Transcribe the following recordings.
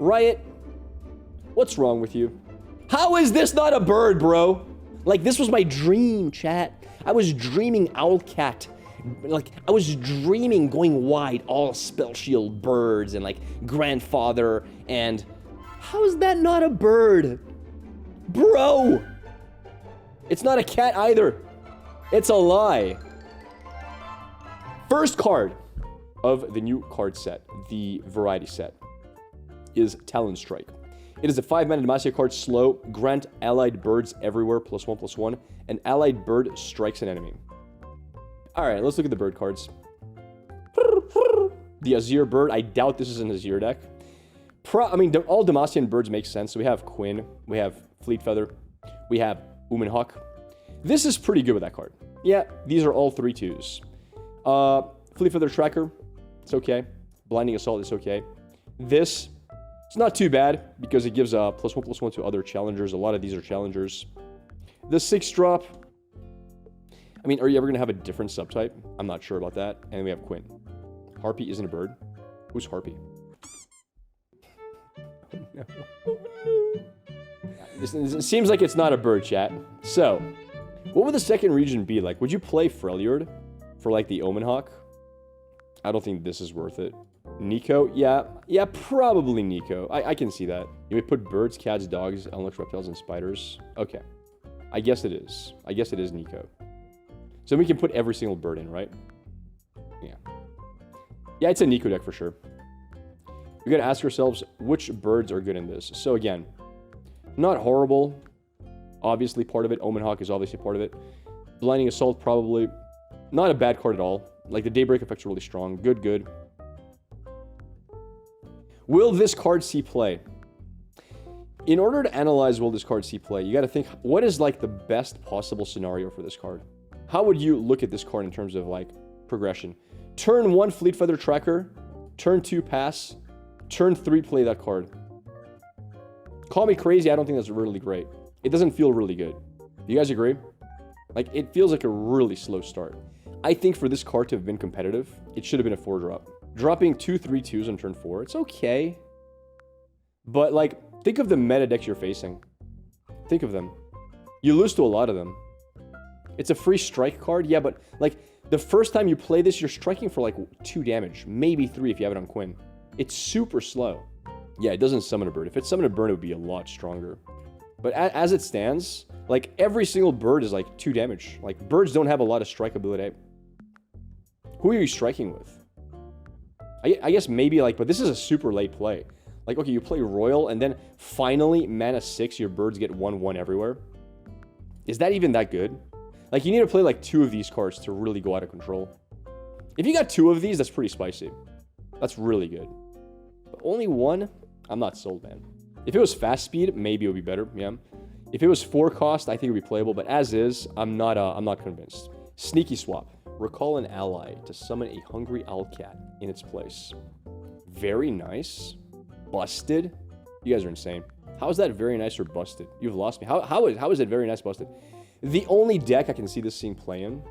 Riot, what's wrong with you? How is this not a bird, bro? Like, this was my dream, chat. I was dreaming Owlcat. Like, I was dreaming going wide, all spell shield birds and, like, grandfather, and how is that not a bird? Bro! It's not a cat either. It's a lie. First card of the new card set, the variety set, is Talon Strike. It is a 5-mana Demacia card, slow, grant allied birds everywhere, +1/+1, and allied bird strikes an enemy. Alright, let's look at the bird cards. The Azir bird, I doubt this is an Azir deck. I mean, all Demacian birds make sense. So we have Quinn, we have Fleet Feather, we have Umenhawk. This is pretty good with that card. Yeah, these are all 3/2s. Fleet Feather Tracker, it's okay. Blinding Assault is okay. This, it's not too bad because it gives a +1/+1 to other challengers. A lot of these are challengers. The 6-drop, I mean, are you ever going to have a different subtype? I'm not sure about that. And then we have Quinn. Harpy isn't a bird. Who's Harpy? Oh, no. It seems like it's not a bird, chat. So, what would the second region be like? Would you play Freljord for, like, the Omenhawk? I don't think this is worth it. Nico? Yeah, probably Nico. I can see that. You would put birds, cats, dogs, unlocked reptiles, and spiders. Okay. I guess it is. I guess it is Nico. So we can put every single bird in, right? Yeah. Yeah, it's a Nico deck for sure. We gotta ask ourselves which birds are good in this. So again, not horrible. Obviously part of it. Omenhawk is obviously part of it. Blinding Assault, probably. Not a bad card at all. Like, the Daybreak effects are really strong. Good. Will this card see play? In order to analyze will this card see play, you gotta think, what is, like, the best possible scenario for this card? How would you look at this card in terms of, like, progression? Turn 1, Fleet Feather Tracker. Turn 2, pass. Turn 3, play that card. Call me crazy, I don't think that's really great. It doesn't feel really good. You guys agree? Like, it feels like a really slow start. I think for this card to have been competitive, it should have been a 4-drop. Dropping 2 3/2s on turn 4, it's okay. But, like, think of the meta decks you're facing. Think of them. You lose to a lot of them. It's a free strike card, yeah, but, like, the first time you play this, you're striking for, like, 2 damage. Maybe 3 if you have it on Quinn. It's super slow. Yeah, it doesn't summon a bird. If it summoned a bird, it would be a lot stronger. But as it stands, like, every single bird is, like, 2 damage. Like, birds don't have a lot of strike ability. Who are you striking with? I guess maybe, like, but this is a super late play. Like, okay, you play Royal, and then finally, mana 6, your birds get 1/1 everywhere. Is that even that good? Like, you need to play, like, 2 of these cards to really go out of control. If you got 2 of these, that's pretty spicy. That's really good. But only 1? I'm not sold, man. If it was fast speed, maybe it would be better, yeah. If it was 4 cost, I think it would be playable, but as is, I'm not convinced. Sneaky swap. Recall an ally to summon a hungry owlcat in its place. Very nice. Busted. You guys are insane. How is that very nice or busted? You've lost me. How is it very nice busted? The only deck I can see this scene play in,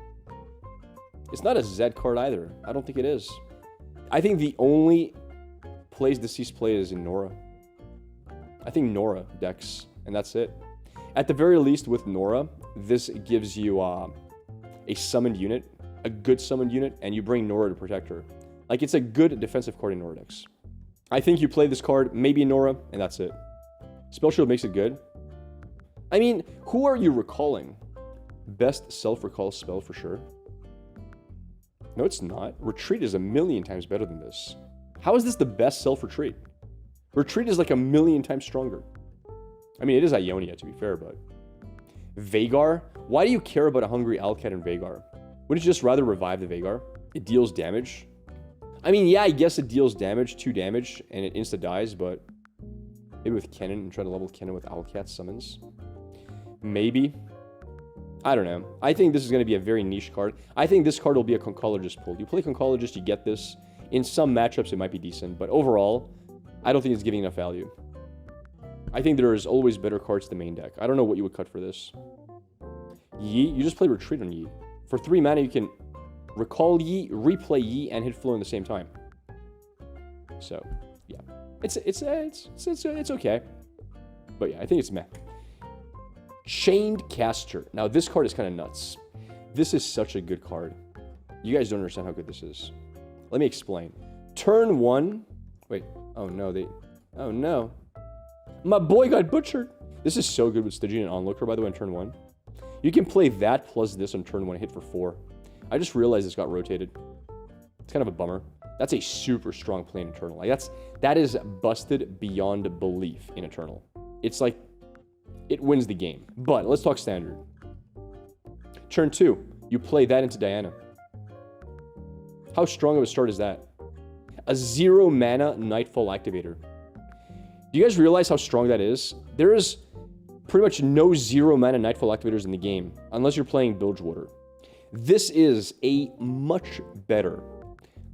it's not a Z card either. I don't think it is. I think the only place this sees play is in Nora. I think Nora decks, and that's it. At the very least, with Nora, this gives you a summoned unit, a good summoned unit, and you bring Nora to protect her. Like, it's a good defensive card in Nora decks. I think you play this card, maybe in Nora, and that's it. Spell Shield makes it good. I mean, who are you recalling? Best self-recall spell for sure. No, it's not. Retreat is 1,000,000 times better than this. How is this the best self-retreat? Retreat is like 1,000,000 times stronger. I mean, it is Ionia, to be fair, but... Vhagar? Why do you care about a hungry Owlcat and Vhagar? Wouldn't you just rather revive the Vhagar? It deals damage. I mean, yeah, I guess it deals damage, 2 damage, and it insta-dies, but... Maybe with Kennen, and try to level Kennen with Owlcat summons. Maybe. I don't know. I think this is going to be a very niche card. I think this card will be a Conchologist pull. You play Conchologist, you get this. In some matchups, it might be decent, but overall, I don't think it's giving enough value. I think there is always better cards to the main deck. I don't know what you would cut for this. Yi, you just play Retreat on Yi. For 3 mana, you can recall Yi, replay Yi, and hit Flow in the same time. So, yeah. It's okay. But yeah, I think it's meh. Chained Caster. Now, this card is kind of nuts. This is such a good card. You guys don't understand how good this is. Let me explain. Turn 1. Wait. Oh, no. Oh, no. My boy got butchered. This is so good with Stygian and Onlooker, by the way, on turn 1. You can play that plus this on turn 1, hit for 4. I just realized this got rotated. It's kind of a bummer. That's a super strong play in Eternal. Like, that is busted beyond belief in Eternal. It's like, it wins the game. But let's talk standard. Turn 2, you play that into Diana. How strong of a start is that? A 0 mana Nightfall activator. Do you guys realize how strong that is? There is pretty much no 0 mana Nightfall activators in the game, unless you're playing Bilgewater. This is a much better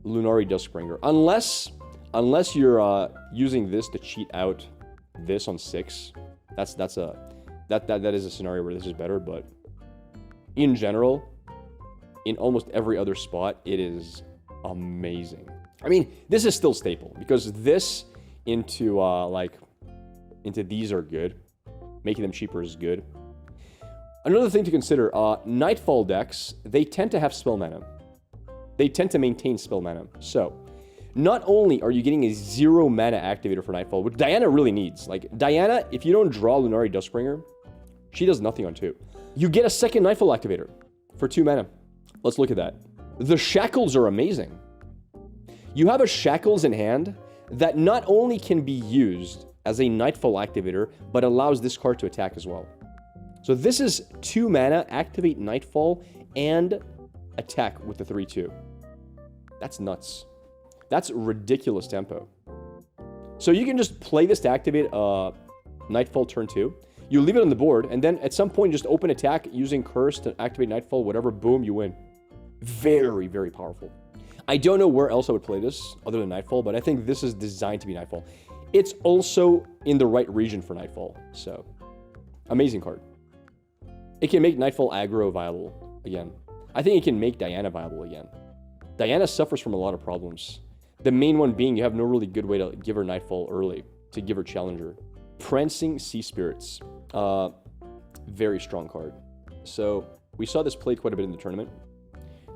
Lunari Duskbringer. Unless you're using this to cheat out this on 6. That is a scenario where this is better, but in general, in almost every other spot, it is amazing. I mean, this is still staple, because this into these are good. Making them cheaper is good. Another thing to consider, Nightfall decks, they tend to have spell mana. They tend to maintain spell mana. So, not only are you getting a 0 mana activator for Nightfall, which Diana really needs. Like, Diana, if you don't draw Lunari Duskbringer, she does nothing on 2. You get a second Nightfall activator for 2 mana. Let's look at that. The Shackles are amazing. You have a Shackles in hand that not only can be used as a Nightfall activator, but allows this card to attack as well. So this is 2 mana, activate Nightfall, and attack with the 3/2. That's nuts. That's ridiculous tempo. So you can just play this to activate Nightfall turn 2. You leave it on the board, and then at some point just open attack using Curse to activate Nightfall, whatever, boom, you win. Very, very powerful. I don't know where else I would play this other than Nightfall, but I think this is designed to be Nightfall. It's also in the right region for Nightfall, so amazing card. It can make Nightfall aggro viable again. I think it can make Diana viable again. Diana suffers from a lot of problems. The main one being you have no really good way to give her Nightfall early, to give her Challenger. Prancing Sea Spirits. Very strong card. So we saw this played quite a bit in the tournament.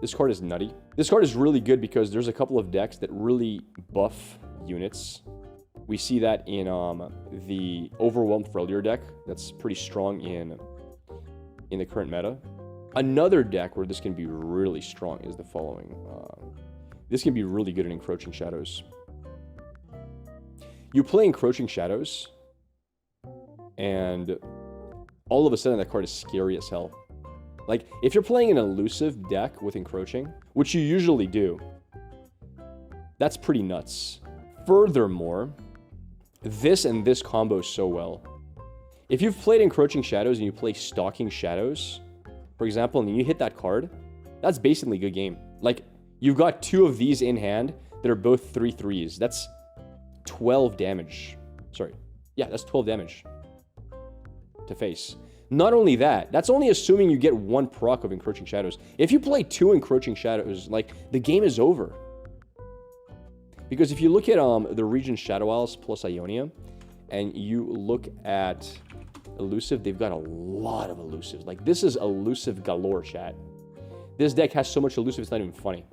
This card is nutty. This card is really good because there's a couple of decks that really buff units. We see that in the Overwhelmed Freljord deck. That's pretty strong in the current meta. Another deck where this can be really strong is the following. This can be really good in Encroaching Shadows. You play Encroaching Shadows, and all of a sudden that card is scary as hell. Like, if you're playing an elusive deck with Encroaching, which you usually do, that's pretty nuts. Furthermore, this and this combo so well. If you've played Encroaching Shadows and you play Stalking Shadows, for example, and you hit that card, that's basically a good game. Like, you've got 2 of these in hand that are both 3/3s. That's 12 damage. Sorry. Yeah, that's 12 damage to face. Not only that, that's only assuming you get 1 proc of Encroaching Shadows. If you play 2 Encroaching Shadows, like, the game is over. Because if you look at the region Shadow Isles plus Ionia, and you look at elusive, they've got a lot of elusives. Like, this is elusive galore, chat. This deck has so much elusive, it's not even funny.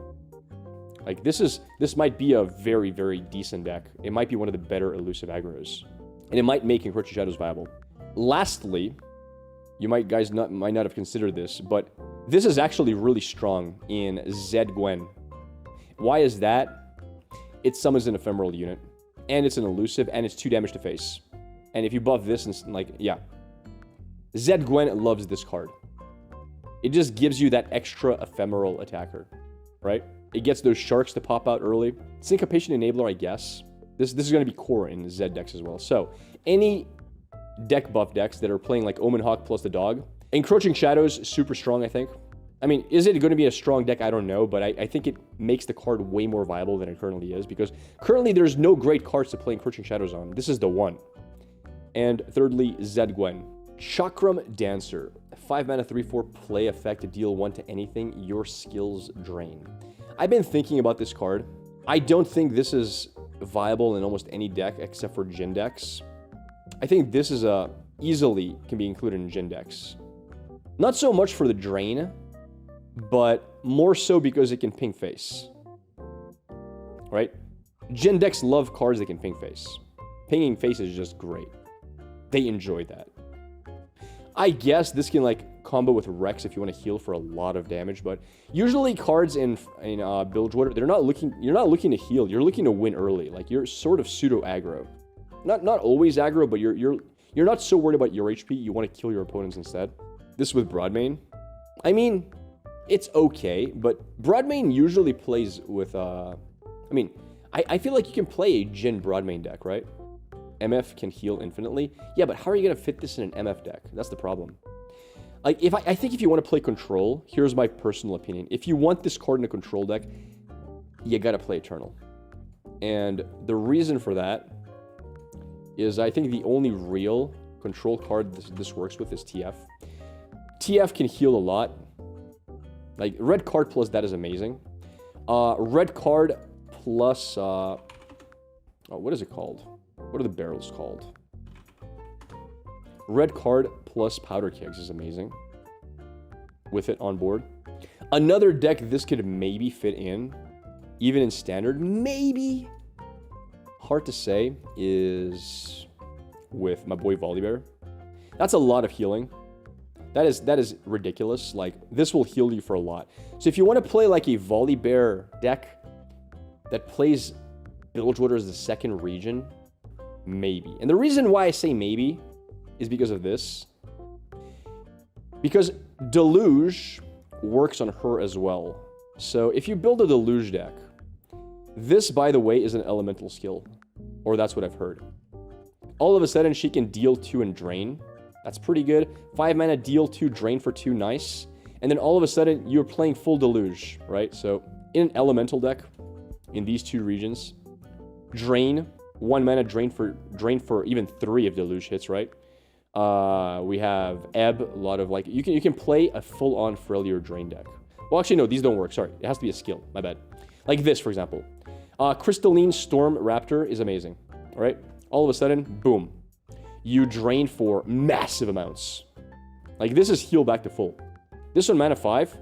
Like, this might be a very, very decent deck. It might be one of the better elusive aggros. And it might make Encroaching Shadows viable. Lastly, you might not have considered this, but this is actually really strong in Zed Gwen. Why is that? It summons an ephemeral unit, and it's an elusive, and it's 2 damage to face. And if you buff this, and like, yeah. Zed Gwen loves this card. It just gives you that extra ephemeral attacker, right? It gets those sharks to pop out early. Syncopation Enabler, I guess. This is going to be core in Zed decks as well. So, any deck buff decks that are playing like Omen Hawk plus the dog. Encroaching Shadows, super strong, I think. I mean, is it going to be a strong deck? I don't know, but I think it makes the card way more viable than it currently is, because currently there's no great cards to play Encroaching Shadows on. This is the one. And thirdly, Zed Gwen. Chakram Dancer. 5 mana, 3/4 play effect to deal 1 to anything your skills drain. I've been thinking about this card. I don't think this is viable in almost any deck except for Jin decks. I think this is easily can be included in Jin decks. Not so much for the drain, but more so because it can ping face. Right? Jin decks love cards that can ping face. Pinging face is just great. They enjoy that. I guess this can like combo with Rex if you want to heal for a lot of damage, but usually cards in Bilgewater, you're not looking to heal, you're looking to win early. Like you're sort of pseudo aggro. Not always aggro, but you're not so worried about your HP, you want to kill your opponents instead. This with Broadmane. I mean, it's okay, but Broadmane usually plays with I feel like you can play a Jin Broadmane deck, right? MF can heal infinitely. Yeah, but how are you going to fit this in an MF deck? That's the problem. Like, I think if you want to play Control, here's my personal opinion. If you want this card in a Control deck, you got to play Eternal. And the reason for that is I think the only real Control card this works with is TF. TF can heal a lot. Like, red card plus that is amazing. Red card plus... what is it called? What are the barrels called? Red card plus powder kegs is amazing. With it on board. Another deck this could maybe fit in, even in standard, maybe. Hard to say, is with my boy Volibear. That's a lot of healing. That is ridiculous. Like, this will heal you for a lot. So if you want to play like a Volibear deck that plays Bilgewater as the second region, maybe. And the reason why I say maybe is because of this. Because Deluge works on her as well. So if you build a Deluge deck, this, by the way, is an elemental skill. Or that's what I've heard. All of a sudden, she can deal 2 and drain. That's pretty good. 5 mana, deal 2, drain for 2, nice. And then all of a sudden, you're playing full Deluge, right? So in an elemental deck, in these 2 regions, drain, 1 mana, drain for even 3 if Deluge hits, right? We have Ebb, a lot of like, you can play a full-on Freljord drain deck. Well, actually, no, these don't work, sorry. It has to be a skill, my bad. Like this, for example. Crystalline Storm Raptor is amazing, all right? All of a sudden, boom. You drain for massive amounts. Like, this is heal back to full. This on mana 5,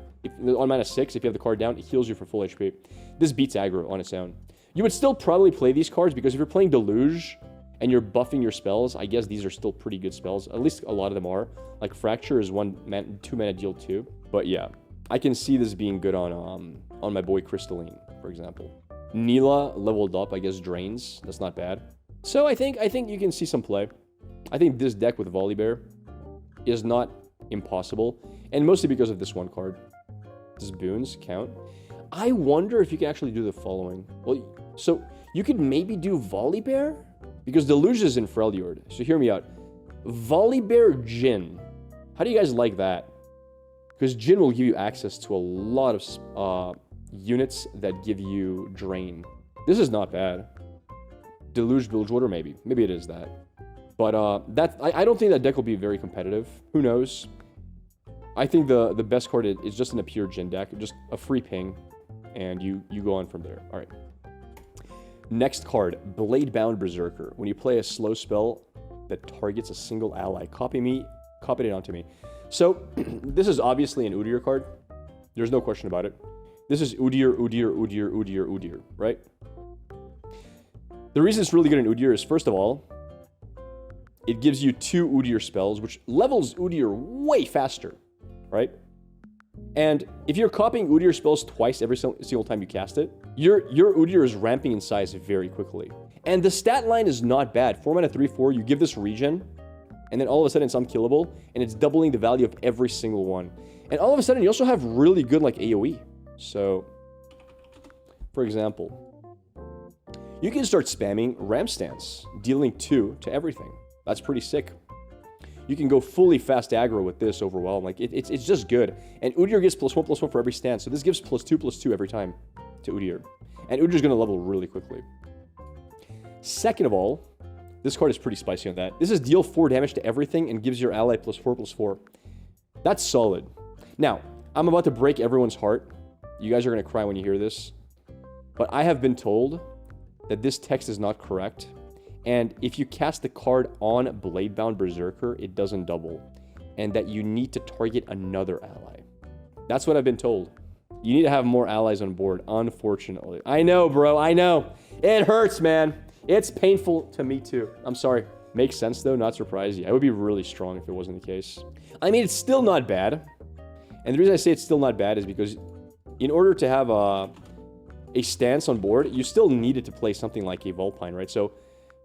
on mana 6, if you have the card down, it heals you for full HP. This beats aggro on its own. You would still probably play these cards because if you're playing Deluge and you're buffing your spells, I guess these are still pretty good spells. At least a lot of them are. Like Fracture is 2 mana deal 2. But yeah, I can see this being good on my boy Crystalline, for example. Neela leveled up, I guess drains. That's not bad. So I think you can see some play. I think this deck with Volibear is not impossible, and mostly because of this one card. Does boons count? I wonder if you can actually do the following. Well, so you could maybe do Volibear? Because Deluge is in Freljord. So hear me out. Volibear Jin. How do you guys like that? Because Jin will give you access to a lot of units that give you drain. This is not bad. Deluge Bilgewater, maybe. Maybe it is that. But I don't think that deck will be very competitive. Who knows? I think the best card is just in a pure Jin deck. Just a free ping. And you go on from there. Alright. Next card, Bladebound Berserker. When you play a slow spell that targets a single ally, copy it onto me. So, this is obviously an Udyr card. There's no question about it. This is Udyr, right? The reason it's really good in Udyr is, first of all, it gives you 2 Udyr spells, which levels Udyr way faster, right? And if you're copying Udyr spells twice every single time you cast it, your Udyr is ramping in size very quickly. And the stat line is not bad. 4 mana, 3/4, you give this regen, and then all of a sudden it's unkillable, and it's doubling the value of every single one. And all of a sudden you also have really good like AoE. So, for example, you can start spamming Ram Stance, dealing 2 to everything. That's pretty sick. You can go fully fast aggro with this overwhelm. Like, it's just good. And Udyr gets +1/+1 for every stance, so this gives +2/+2 every time to Udyr. And Udyr's going to level really quickly. Second of all, this card is pretty spicy on that. This is deal 4 damage to everything and gives your ally +4/+4. That's solid. Now, I'm about to break everyone's heart. You guys are going to cry when you hear this. But I have been told that this text is not correct. And if you cast the card on Bladebound Berserker, it doesn't double. And that you need to target another ally. That's what I've been told. You need to have more allies on board, unfortunately. I know, bro, I know. It hurts, man. It's painful to me too. I'm sorry. Makes sense though, not surprising. I would be really strong if it wasn't the case. I mean, it's still not bad. And the reason I say it's still not bad is because in order to have a stance on board, you still needed to play something like a Vulpine, right? So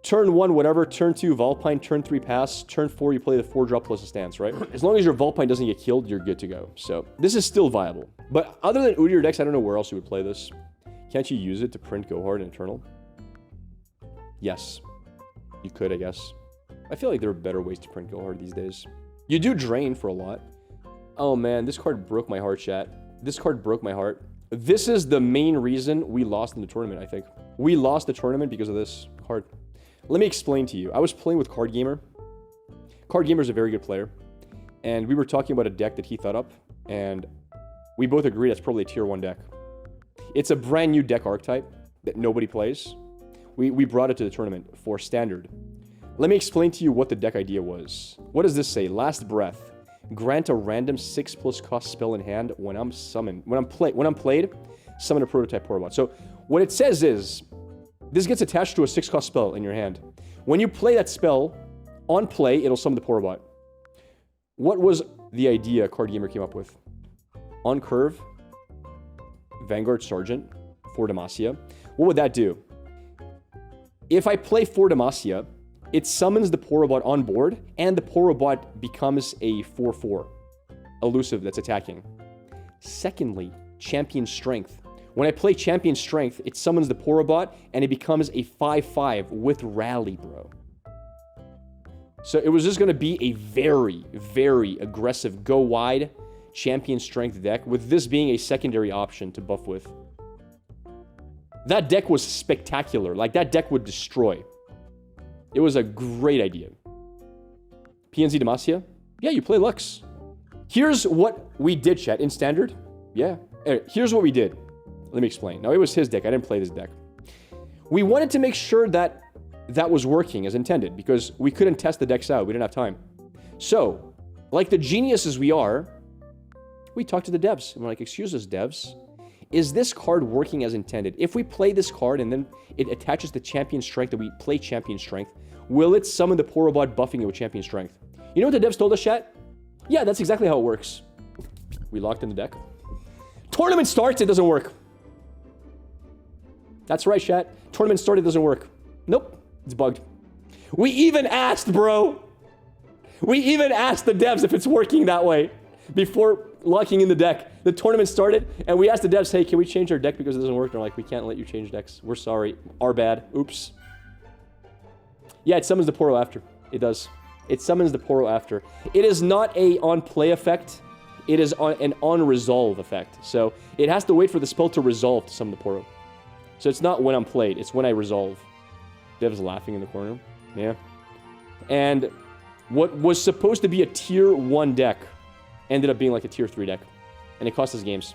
turn 1, whatever, turn 2, Vulpine, turn 3, pass, turn 4, you play the 4-drop plus a stance, right? As long as your Vulpine doesn't get killed, you're good to go. So this is still viable. But other than Udyr decks, I don't know where else you would play this. Can't you use it to print Go Hard and Eternal? Yes. You could, I guess. I feel like there are better ways to print Go Hard these days. You do Drain for a lot. Oh man, this card broke my heart, chat. This card broke my heart. This is the main reason we lost in the tournament, I think. We lost the tournament because of this card. Let me explain to you. I was playing with Card Gamer. Card Gamer is a very good player. And we were talking about a deck that he thought up. And we both agreed that's probably a tier 1 deck. It's a brand new deck archetype that nobody plays. We brought it to the tournament for Standard. Let me explain to you what the deck idea was. What does this say? Last Breath. Grant a random 6+ cost spell in hand when I'm summoned. When I'm played, summon a prototype Porobot. So what it says is, this gets attached to a 6 cost spell in your hand. When you play that spell, on play, it'll summon the Porobot. What was the idea Card Gamer came up with? On curve, Vanguard Sergeant, for Demacia. What would that do? If I play for Demacia, it summons the Porobot on board, and the Porobot becomes a 4/4 elusive that's attacking. Secondly, Champion Strength. When I play Champion Strength, it summons the Porobot, and it becomes a 5/5 with Rally, bro. So it was just going to be a very, very aggressive go-wide Champion Strength deck, with this being a secondary option to buff with. That deck was spectacular. Like, that deck would destroy. It was a great idea. PNZ Demacia? Yeah, you play Lux. Here's what we did, chat. In Standard? Yeah. Here's what we did. Let me explain. Now, it was his deck. I didn't play this deck. We wanted to make sure that that was working as intended, because we couldn't test the decks out. We didn't have time. So, like the geniuses we are, we talked to the devs. And we're like, excuse us, devs. Is this card working as intended? If we play this card and then it attaches the Champion Strength that we play Champion Strength, will it summon the Porobot buffing it with Champion Strength? You know what the devs told us, chat? Yeah, that's exactly how it works. We locked in the deck. Tournament starts, it doesn't work. That's right, chat. Tournament started, it doesn't work. Nope, it's bugged. We even asked, bro. We even asked the devs if it's working that way before locking in the deck. The tournament started, and we asked the devs, hey, can we change our deck because it doesn't work? And they're like, we can't let you change decks. We're sorry. Our bad. Oops. Yeah, it summons the Poro after. It does. It summons the Poro after. It is not a on-play effect. It is an on-resolve effect. So it has to wait for the spell to resolve to summon the Poro. So it's not when I'm played. It's when I resolve. Dev's laughing in the corner. Yeah. And what was supposed to be a tier 1 deck ended up being like a tier 3 deck. And it cost us games.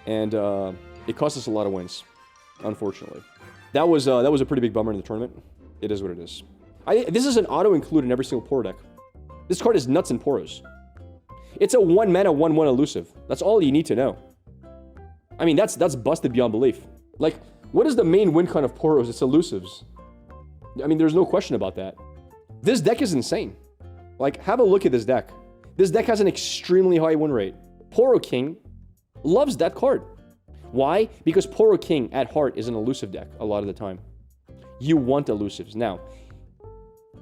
And it cost us a lot of wins, unfortunately. That was a pretty big bummer in the tournament. It is what it is. This is an auto-include in every single Poro deck. This card is nuts in Poros. It's a 1-mana, 1/1 elusive. That's all you need to know. I mean, that's busted beyond belief. Like, what is the main win con of Poros? It's elusives. I mean, there's no question about that. This deck is insane. Like, have a look at this deck. This deck has an extremely high win rate. Poro King loves that card. Why? Because Poro King at heart is an elusive deck a lot of the time. You want elusives. Now,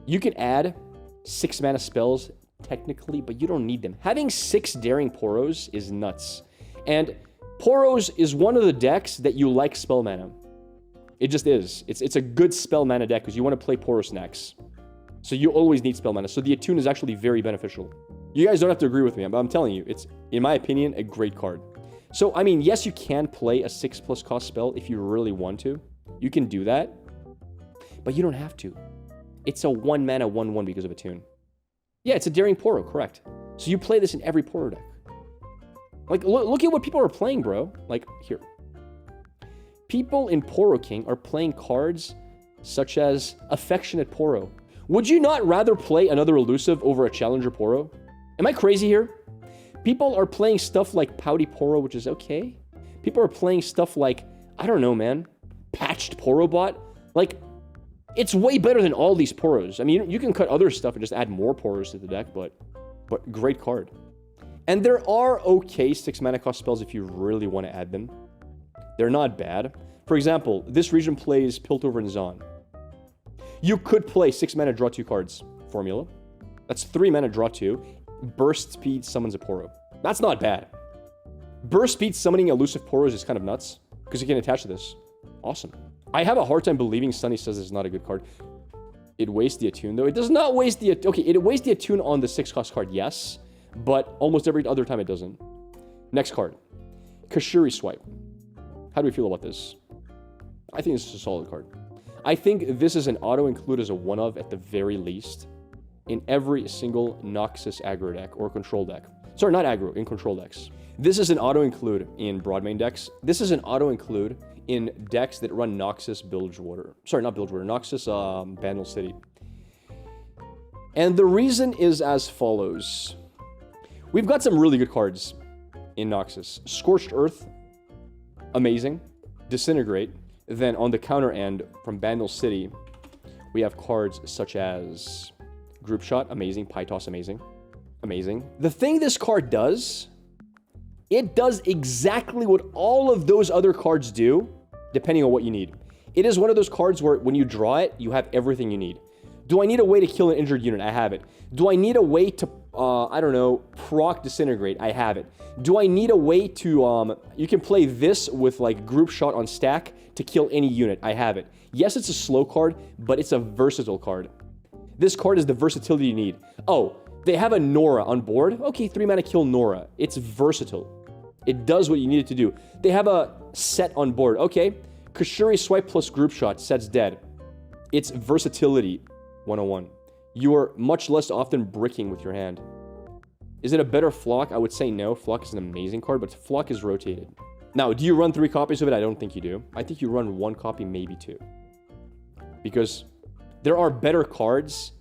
you can add 6-mana spells technically, but you don't need them. Having 6 Daring Poros is nuts. And Poros is one of the decks that you like spell mana. It just is. It's a good spell mana deck because you want to play Poro snacks. So you always need spell mana. So the Attune is actually very beneficial. You guys don't have to agree with me, but I'm telling you, it's, in my opinion, a great card. So, I mean, yes, you can play a 6+ cost spell if you really want to. You can do that. But you don't have to. It's a 1-mana, 1/1 because of Attune. Yeah, it's a Daring Poro, correct. So you play this in every Poro deck. Like, look at what people are playing, bro. Like, here. People in Poro King are playing cards such as Affectionate Poro. Would you not rather play another elusive over a Challenger Poro? Am I crazy here? People are playing stuff like Pouty Poro, which is okay. People are playing stuff like, I don't know, man, Patched Porobot. Like, it's way better than all these Poros. I mean, you can cut other stuff and just add more Poros to the deck, but great card. And there are okay 6 mana cost spells if you really want to add them. They're not bad. For example, this region plays Piltover and Zon. You could play 6 mana, draw 2 cards formula. That's 3 mana, draw 2. Burst speed summons a Poro. That's not bad. Burst speed summoning elusive Poros is kind of nuts, because you can attach to this. Awesome. I have a hard time believing Sunny says it's not a good card. It wastes the attune, though. It does not waste the... Okay, it wastes the attune on the 6-cost card, yes. But almost every other time it doesn't. Next card. Kashuri Swipe. How do we feel about this? I think this is a solid card. I think this is an auto-include as a one-of at the very least in every single Noxus aggro deck or control deck. Sorry, not aggro, in control decks. This is an auto-include in Broadmain decks. This is an auto-include in decks that run Noxus Bilgewater. Sorry, not Bilgewater, Noxus Bandle City. And the reason is as follows. We've got some really good cards in Noxus. Scorched Earth, amazing. Disintegrate. Then on the counter end, from Bandle City, we have cards such as Group Shot, amazing. Pytos, amazing. Amazing. The thing this card does, it does exactly what all of those other cards do, depending on what you need. It is one of those cards where when you draw it, you have everything you need. Do I need a way to kill an injured unit? I have it. Do I need a way to, I don't know, proc Disintegrate? I have it. Do I need a way to, you can play this with like Group Shot on stack to kill any unit? I have it. Yes, it's a slow card, but it's a versatile card. This card is the versatility you need. Oh, they have a Nora on board. Okay, 3 mana kill Nora. It's versatile. It does what you need it to do. They have a set on board. Okay, Kashuri Swipe plus Group Shot. Set's dead. It's versatility 101. You are much less often bricking with your hand. Is it a better Flock? I would say no. Flock is an amazing card, but Flock is rotated. Now, do you run 3 copies of it? I don't think you do. I think you run 1 copy, maybe 2. Because there are better cards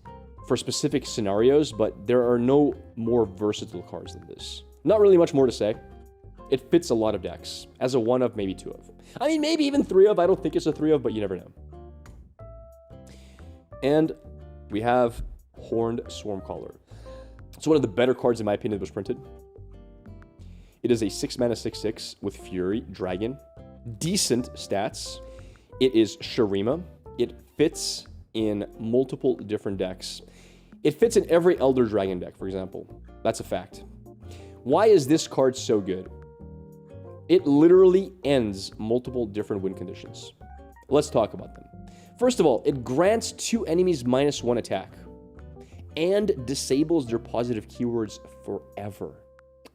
for specific scenarios, but there are no more versatile cards than this. Not really much more to say. It fits a lot of decks. As a 1 of, maybe 2 of. I mean, maybe even 3 of. I don't think it's a 3 of, but you never know. And we have Horned Swarmcaller. It's one of the better cards, in my opinion, that was printed. It is a 6 mana 6/6 with Fury, Dragon. Decent stats. It is Shurima. It fits in multiple different decks. It fits in every Elder Dragon deck, for example. That's a fact. Why is this card so good? It literally ends multiple different win conditions. Let's talk about them. First of all, it grants 2 enemies -1 attack and disables their positive keywords forever.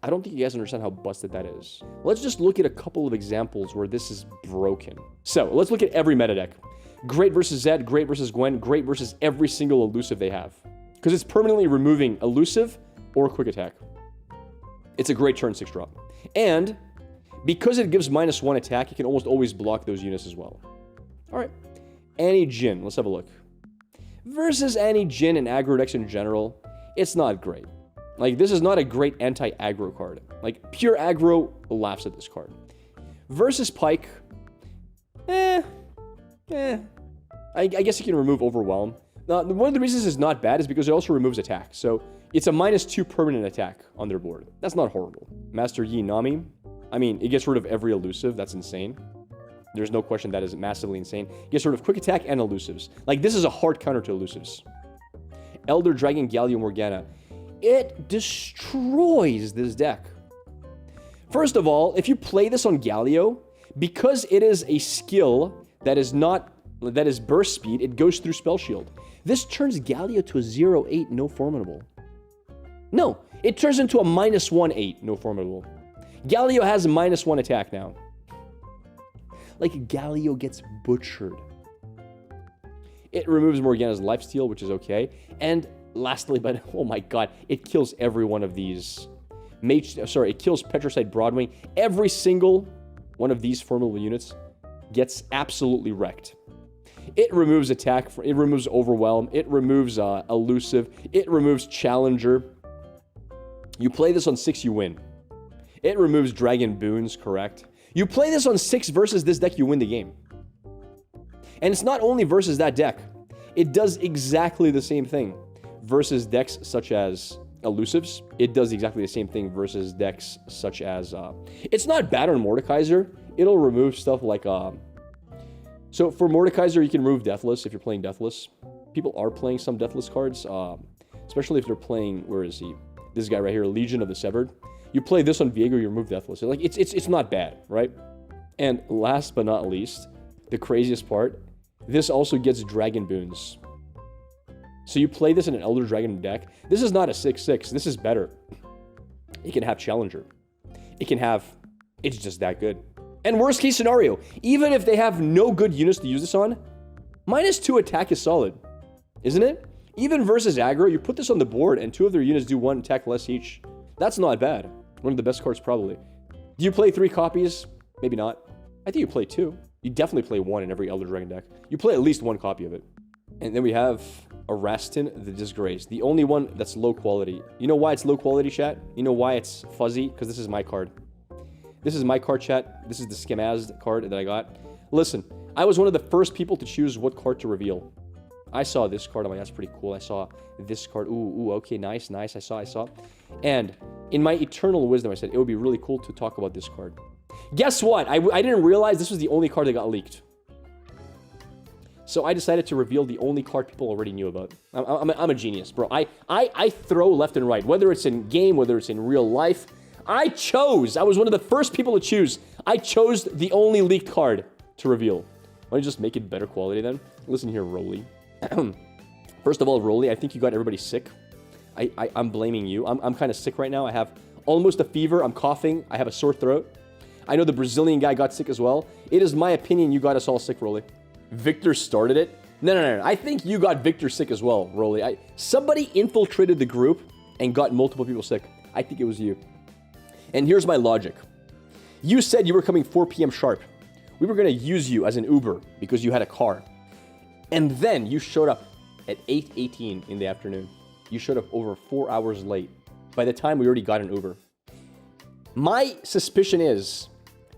I don't think you guys understand how busted that is. Let's just look at a couple of examples where this is broken. So let's look at every meta deck. Great versus Zed, Great versus Gwen, Great versus every single elusive they have. Because it's permanently removing elusive or quick attack. It's a great turn 6 drop. And because it gives -1 attack, you can almost always block those units as well. Alright. Annie Jin, let's have a look. Versus Annie Jin and aggro decks in general, it's not great. Like, this is not a great anti-aggro card. Like, pure aggro laughs at this card. Versus Pike, I guess you can remove Overwhelm. Now, one of the reasons it's not bad is because it also removes attack. So, it's a -2 permanent attack on their board. That's not horrible. Master Yi Nami, I mean, it gets rid of every elusive. That's insane. There's no question that is massively insane. It gets rid of quick attack and elusives. Like, this is a hard counter to elusives. Elder Dragon Galio Morgana. It destroys this deck. First of all, if you play this on Galio, because it is a skill that is burst speed, it goes through Spell Shield. This turns Galio to a 0/8, no formidable. No, it turns into a -1/8, no formidable. Galio has a -1 attack now. Like, Galio gets butchered. It removes Morgana's lifesteal, which is okay. And lastly, but oh my god, it kills every one of these. It kills Petricite Broadwing. Every single one of these formidable units gets absolutely wrecked. It removes attack, it removes overwhelm, it removes elusive, it removes challenger. You play this on 6, you win. It removes dragon boons, correct? You play this on 6 versus this deck, you win the game. And it's not only versus that deck. It does exactly the same thing versus decks such as elusives. It does exactly the same thing versus decks such as... it's not bad on Mordekaiser. It'll remove stuff like... so for Mordekaiser, you can remove Deathless if you're playing Deathless. People are playing some Deathless cards, especially if they're playing... Where is he? This guy right here, Legion of the Severed. You play this on Viego, you remove Deathless. Like, it's not bad, right? And last but not least, the craziest part, this also gets Dragon Boons. So you play this in an Elder Dragon deck. This is not a 6/6. This is better. It can have Challenger. It can have... It's just that good. And worst case scenario, even if they have no good units to use this on, -2 attack is solid. Isn't it? Even versus aggro, you put this on the board and 2 of their units do 1 attack less each. That's not bad. One of the best cards probably. Do you play 3 copies? Maybe not. I think you play 2. You definitely play 1 in every Elder Dragon deck. You play at least 1 copy of it. And then we have Arastin the Disgrace. The only one that's low quality. You know why it's low quality, chat? You know why it's fuzzy? Because this is my card. This is my card, chat. This is the Schemazed card that I got. Listen, I was one of the first people to choose what card to reveal. I saw this card. I'm like, that's pretty cool. I saw this card. Ooh, okay, nice. I saw. And in my eternal wisdom, I said, it would be really cool to talk about this card. Guess what? I didn't realize this was the only card that got leaked. So I decided to reveal the only card people already knew about. I'm a genius, bro. I throw left and right, whether it's in game, whether it's in real life. I was one of the first people to choose. I chose the only leaked card to reveal. Why don't you just make it better quality then? Listen here, Rolly. First of all, Rolly, I think you got everybody sick. I'm blaming you. I'm kind of sick right now. I have almost a fever. I'm coughing. I have a sore throat. I know the Brazilian guy got sick as well. It is my opinion you got us all sick, Rolly. Victor started it. No. I think you got Victor sick as well, Rolly. Somebody infiltrated the group and got multiple people sick. I think it was you. And here's my logic. You said you were coming 4 p.m. sharp. We were going to use you as an Uber because you had a car. And then you showed up at 8:18 in the afternoon. You showed up over 4 hours late. By the time we already got an Uber. My suspicion is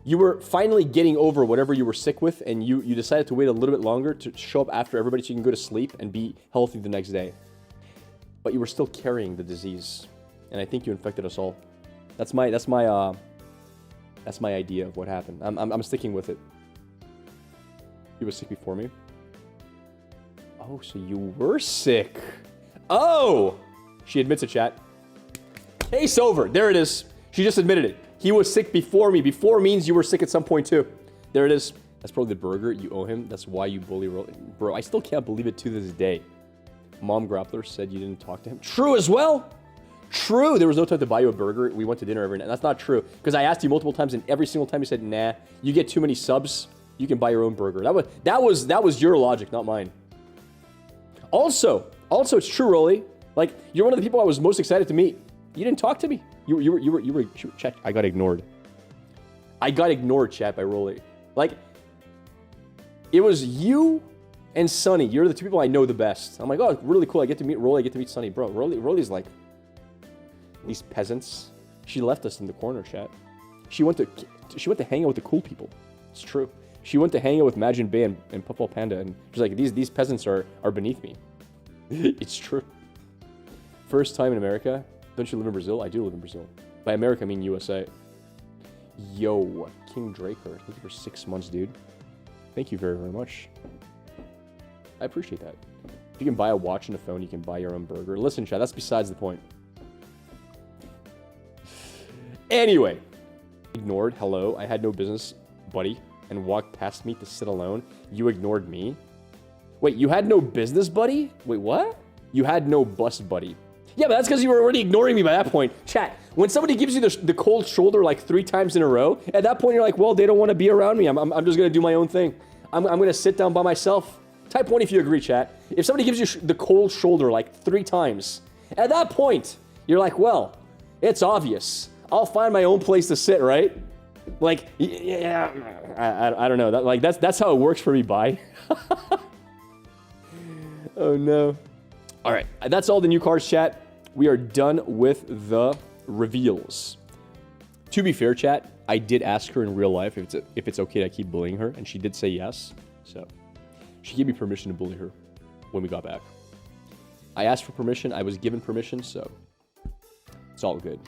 you were finally getting over whatever you were sick with, and you decided to wait a little bit longer to show up after everybody so you can go to sleep and be healthy the next day. But you were still carrying the disease, and I think you infected us all. That's my idea of what happened. I'm sticking with it. You were sick before me. Oh, so you were sick. Oh! She admits it, chat. Case over. There it is. She just admitted it. He was sick before me. Before means you were sick at some point too. There it is. That's probably the burger you owe him. That's why you bully Bro, I still can't believe it to this day. Mom Grappler said you didn't talk to him. True as well. True. There was no time to buy you a burger. We went to dinner every night. That's not true. Because I asked you multiple times, and every single time you said, nah, you get too many subs. You can buy your own burger. That was your logic, not mine. Also, it's true, Rolly. Like, you're one of the people I was most excited to meet. You didn't talk to me. You were chat. I got ignored. I got ignored, chat, by Rolly. Like, it was you and Sunny. You're the 2 people I know the best. I'm like, oh, really cool. I get to meet Rolly. I get to meet Sunny. Bro, Rolly's like, these peasants. She left us in the corner, chat. She went to hang out with the cool people. It's true. She went to hang out with Majin Bay and Puffball Panda, and she's like, these peasants are beneath me. It's true. First time in America. Don't you live in Brazil? I do live in Brazil. By America, I mean USA. Yo, King Draker. Thank you for 6 months, dude. Thank you very, very much. I appreciate that. If you can buy a watch and a phone, you can buy your own burger. Listen, chat, that's besides the point. Anyway. Ignored. Hello. I had no business, buddy, and walked past me to sit alone. You ignored me. Wait, you had no business, buddy? Wait, what? You had no bus, buddy. Yeah, but that's because you were already ignoring me by that point. Chat, when somebody gives you the cold shoulder like 3 times in a row, at that point you're like, well, they don't want to be around me. I'm just going to do my own thing. I'm going to sit down by myself. Type 1 if you agree, chat. If somebody gives you the cold shoulder like 3 times, at that point, you're like, well, it's obvious. I'll find my own place to sit, right? Like, yeah, I don't know. That's how it works for me. Bye. Oh no. All right, that's all the new cards, chat. We are done with the reveals. To be fair, chat, I did ask her in real life if it's okay to keep bullying her, and she did say yes. So she gave me permission to bully her when we got back. I asked for permission. I was given permission, so it's all good.